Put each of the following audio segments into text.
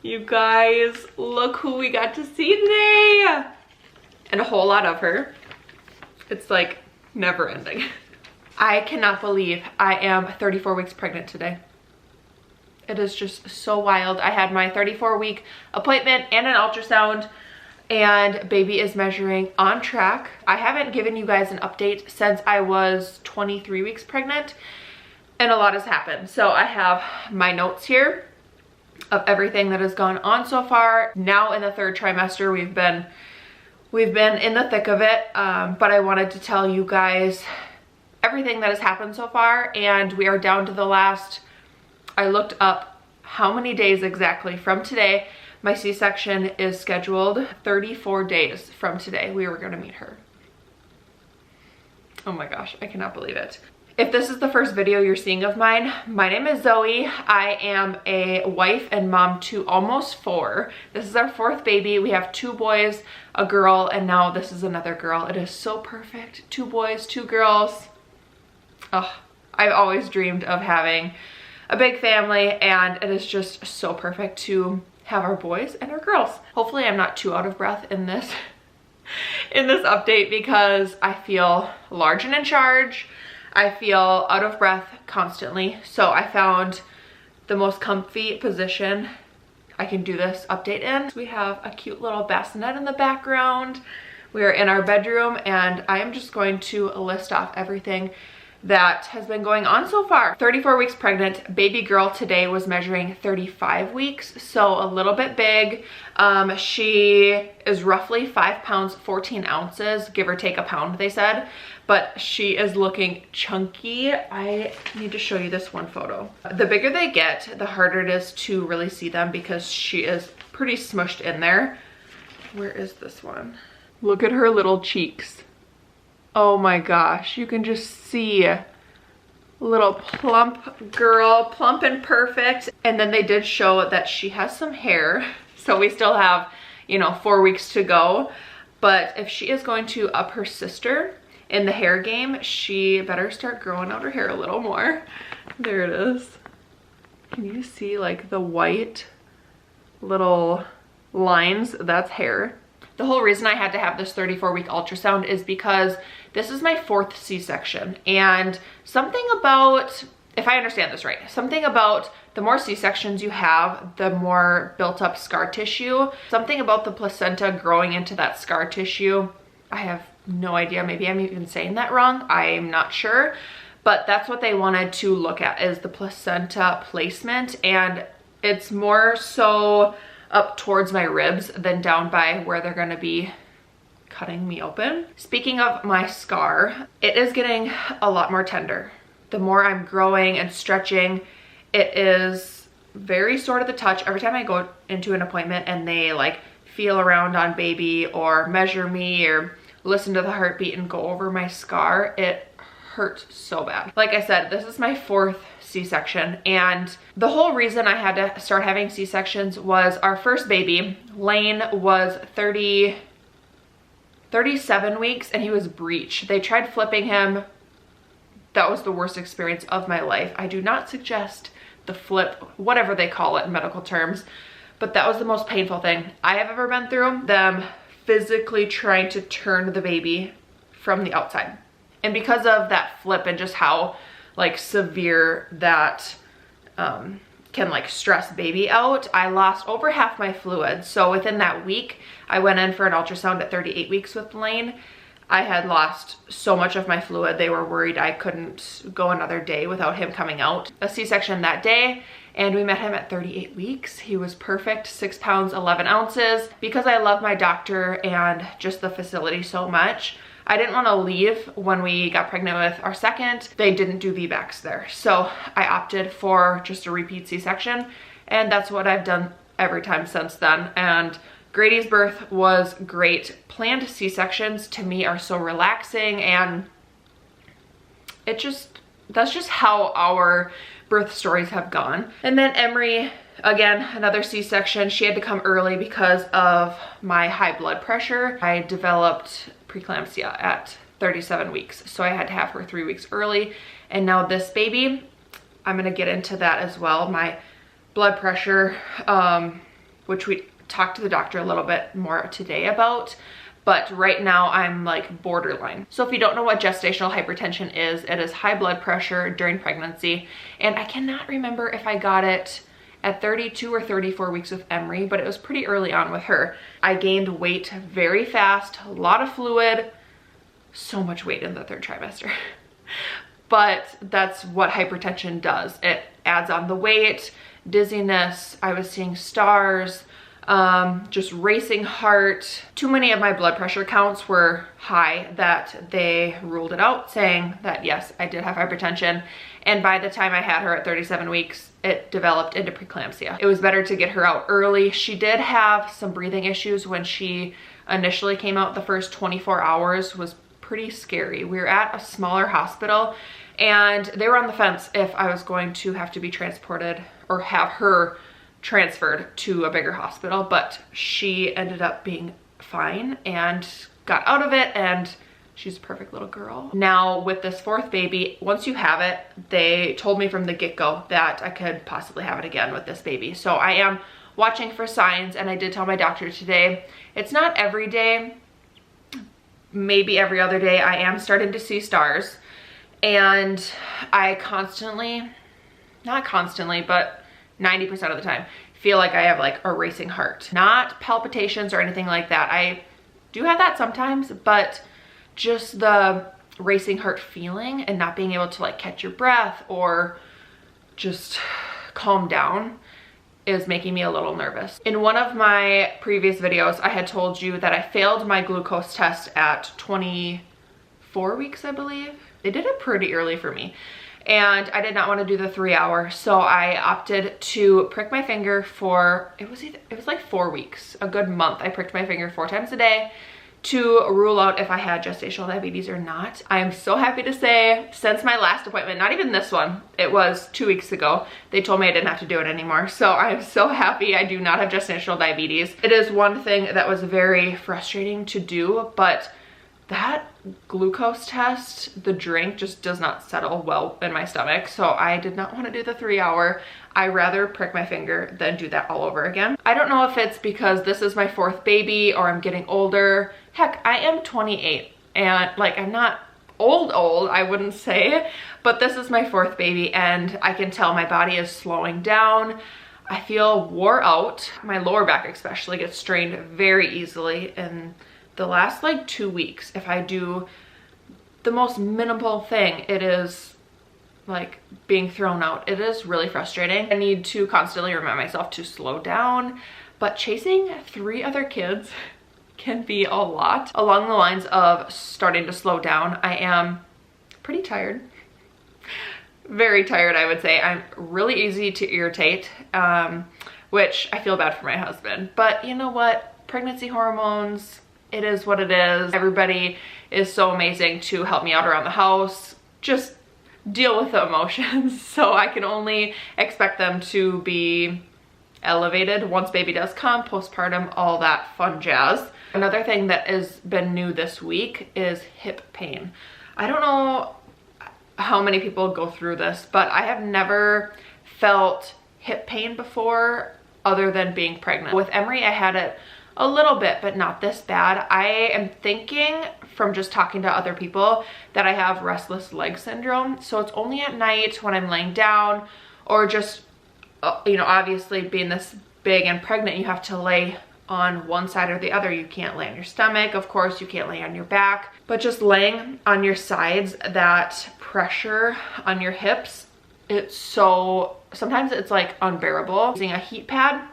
You guys, look who we got to see today. And a whole lot of her. It's like never ending. I cannot believe I am 34 weeks pregnant today. It is just so wild. I had my 34-week appointment and an ultrasound, and baby is measuring on track. I haven't given you guys an update since I was 23 weeks pregnant, and a lot has happened. So I have my notes here of everything that has gone on so far. Now in the 3rd trimester, we've been in the thick of it, but I wanted to tell you guys everything that has happened so far, and we are down to the last, I looked up how many days exactly from today. My C-section is scheduled 34 days from today. We were gonna meet her. Oh my gosh, I cannot believe it. If this is the first video you're seeing of mine, my name is Zoe. I am a wife and mom to almost 4. This is our 4th baby. We have 2 boys, a girl, and now this is another girl. It is so perfect. 2 boys, 2 girls. Oh, I've always dreamed of having a big family, and it is just so perfect to have our boys and our girls. Hopefully I'm not too out of breath in this update, because I feel large and in charge. I feel out of breath constantly. So I found the most comfy position I can do this update in. We have a cute little bassinet in the background. We are in our bedroom, and I am just going to list off everything that has been going on so far. 34 weeks pregnant. Baby girl today was measuring 35 weeks, so a little bit big. She is roughly 5 pounds 14 ounces, give or take a pound, they said, but she is looking chunky. I need to show you this one photo. The bigger they get, the harder it is to really see them, because she is pretty smushed in there. Where is this one? Look at her little cheeks. Oh my gosh, you can just see a little plump girl, plump and perfect. And then they did show that she has some hair. So we still have, you know, 4 weeks to go. But if she is going to up her sister in the hair game, she better start growing out her hair a little more. There it is. Can you see like the white little lines? That's hair. The whole reason I had to have this 34-week ultrasound is because this is my 4th C-section, and something about, if I understand this right, something about the more C-sections you have, the more built up scar tissue, something about the placenta growing into that scar tissue. I have no idea, maybe I'm even saying that wrong, I'm not sure, but that's what they wanted to look at, is the placenta placement, and it's more so up towards my ribs than down by where they're gonna be cutting me open. Speaking of my scar, it is getting a lot more tender. The more I'm growing and stretching, it is very sore to the touch. Every time I go into an appointment and they like feel around on baby or measure me or listen to the heartbeat and go over my scar, it hurts so bad. Like I said, this is my 4th C-section, and the whole reason I had to start having C-sections was our first baby, Lane, was 37 weeks, and he was breech. They tried flipping him. That was the worst experience of my life. I do not suggest the flip, whatever they call it in medical terms, but that was the most painful thing I have ever been through, them physically trying to turn the baby from the outside. And because of that flip and just how like severe that can like stress baby out, I lost over half my fluid. So within that week, I went in for an ultrasound at 38 weeks with Lane. I had lost so much of my fluid. They were worried I couldn't go another day without him coming out. A C-section that day, and we met him at 38 weeks. He was perfect, 6 pounds 11 ounces. Because I love my doctor and just the facility so much, I didn't want to leave when we got pregnant with our second. They didn't do VBACs there. So I opted for just a repeat C-section, and that's what I've done every time since then. And Grady's birth was great. Planned C-sections to me are so relaxing, and that's just how our birth stories have gone. And then Emery, again, another C-section. She had to come early because of my high blood pressure. I developed preeclampsia at 37 weeks, so I had to have her 3 weeks early. And now this baby, I'm gonna get into that as well. My blood pressure which we talked to the doctor a little bit more today about. But right now I'm like borderline. So if you don't know what gestational hypertension is, it is high blood pressure during pregnancy. And I cannot remember if I got it at 32 or 34 weeks with Emery, but it was pretty early on with her. I gained weight very fast, a lot of fluid, so much weight in the 3rd trimester. But that's what hypertension does. It adds on the weight, dizziness, I was seeing stars, just racing heart. Too many of my blood pressure counts were high that they ruled it out, saying that yes, I did have hypertension. And by the time I had her at 37 weeks, it developed into preeclampsia. It was better to get her out early. She did have some breathing issues when she initially came out. The first 24 hours was pretty scary. We were at a smaller hospital and they were on the fence if I was going to have to be transported or have her transferred to a bigger hospital, but she ended up being fine and got out of it, and she's a perfect little girl. Now with this 4th baby, once you have it, they told me from the get-go that I could possibly have it again with this baby. So I am watching for signs, and I did tell my doctor today, it's not every day, maybe every other day, I am starting to see stars. And I constantly, not constantly, but 90% of the time, feel like I have like a racing heart. Not palpitations or anything like that. I do have that sometimes, but just the racing heart feeling and not being able to like catch your breath or just calm down is making me a little nervous. In one of my previous videos, I had told you that I failed my glucose test at 24 weeks, I believe. They did it pretty early for me. And I did not want to do the 3 hour, so I opted to prick my finger for, it was like 4 weeks, a good month. I pricked my finger 4 times a day to rule out if I had gestational diabetes or not. I am so happy to say, since my last appointment, not even this one, it was 2 weeks ago, they told me I didn't have to do it anymore. So I am so happy I do not have gestational diabetes. It is one thing that was very frustrating to do, but that glucose test, the drink just does not settle well in my stomach. So I did not want to do the 3 hour. I rather prick my finger than do that all over again. I don't know if it's because this is my 4th baby or I'm getting older. Heck, I am 28 and like I'm not old, I wouldn't say, but this is my 4th baby and I can tell my body is slowing down. I feel wore out. My lower back especially gets strained very easily, and the last like 2 weeks, if I do the most minimal thing, it is like being thrown out. It is really frustrating. I need to constantly remind myself to slow down, but chasing 3 other kids can be a lot. Along the lines of starting to slow down, I am pretty tired. Very tired, I would say. I'm really easy to irritate, which I feel bad for my husband. But you know what? Pregnancy hormones, it is what it is. Everybody is so amazing to help me out around the house, just deal with the emotions. So I can only expect them to be elevated once baby does come, postpartum, all that fun jazz. Another thing that has been new this week is hip pain. I don't know how many people go through this, but I have never felt hip pain before other than being pregnant. With Emery, I had it a little bit, but not this bad. I am thinking from just talking to other people that I have restless leg syndrome. So it's only at night when I'm laying down, or just, you know, obviously being this big and pregnant, you have to lay on one side or the other. You can't lay on your stomach, of course, you can't lay on your back, but just laying on your sides, that pressure on your hips, it's so, sometimes it's like unbearable. Using a heat pad,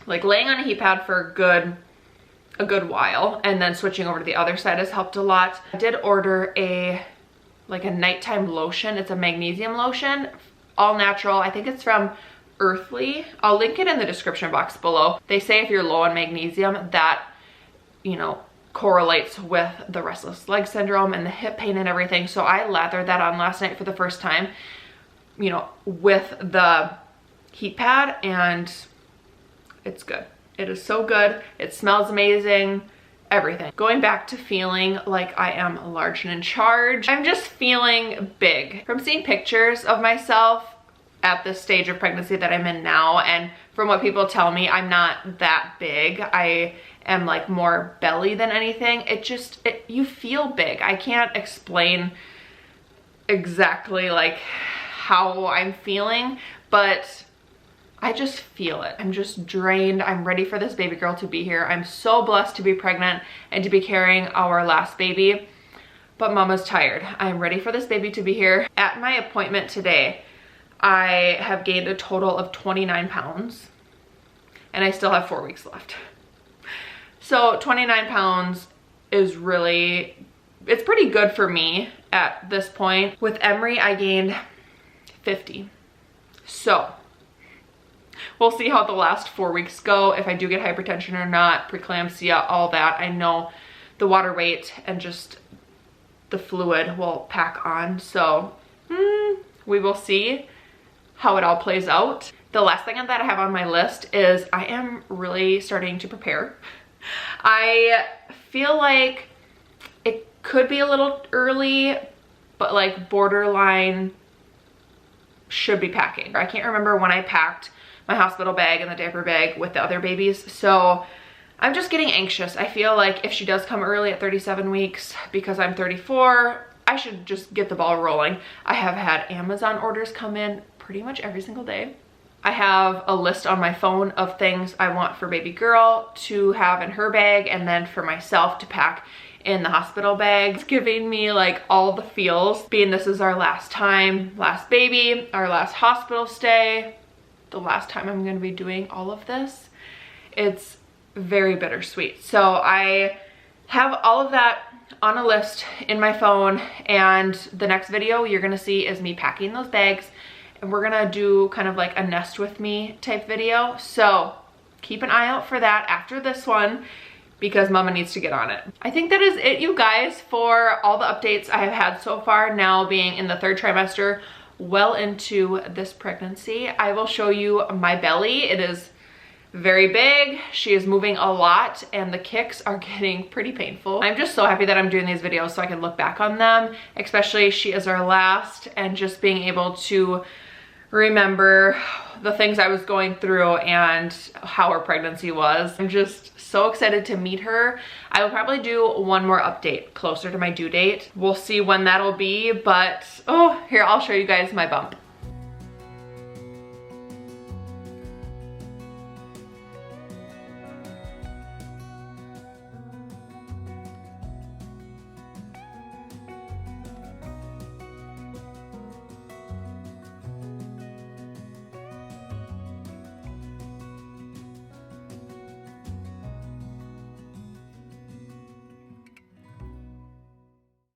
like laying on a heat pad for a good while, and then switching over to the other side has helped a lot. I did order a nighttime lotion. It's a magnesium lotion, all natural. I think it's from Earthly. I'll link it in the description box below. They say if you're low on magnesium, that, you know, correlates with the restless leg syndrome and the hip pain and everything. So I lathered that on last night for the first time, you know, with the heat pad, and it's good. It is so good. It smells amazing. Everything. Going back to feeling like I am large and in charge. I'm just feeling big. From seeing pictures of myself at this stage of pregnancy that I'm in now, and from what people tell me, I'm not that big. I am like more belly than anything. You feel big. I can't explain exactly like how I'm feeling, but I just feel it. I'm just drained. I'm ready for this baby girl to be here. I'm so blessed to be pregnant and to be carrying our last baby, but mama's tired. I'm ready for this baby to be here. At my appointment today, I have gained a total of 29 pounds and I still have 4 weeks left. So 29 pounds is really, it's pretty good for me at this point. With Emery, I gained 50. So we'll see how the last 4 weeks go, if I do get hypertension or not, preeclampsia, all that. I know the water weight and just the fluid will pack on. So we will see how it all plays out. The last thing that I have on my list is I am really starting to prepare. I feel like it could be a little early, but like borderline should be packing. I can't remember when I packed my hospital bag and the diaper bag with the other babies, so I'm just getting anxious. I feel like if she does come early at 37 weeks, because I'm 34, I should just get the ball rolling. I have had Amazon orders come in pretty much every single day. I have a list on my phone of things I want for baby girl to have in her bag and then for myself to pack in the hospital bag. It's giving me like all the feels, being this is our last time, last baby, our last hospital stay, the last time I'm gonna be doing all of this. It's very bittersweet. So I have all of that on a list in my phone, and the next video you're gonna see is me packing those bags, and we're gonna do kind of like a nest with me type video. So keep an eye out for that after this one, because mama needs to get on it. I think that is it, you guys, for all the updates I have had so far, now being in the 3rd trimester, well into this pregnancy. I will show you my belly. It is very big. She is moving a lot and the kicks are getting pretty painful. I'm just so happy that I'm doing these videos so I can look back on them, especially she is our last, and just being able to remember the things I was going through and how her pregnancy was. I'm just so excited to meet her. I will probably do one more update closer to my due date. We'll see when that'll be, but oh, here, I'll show you guys my bump.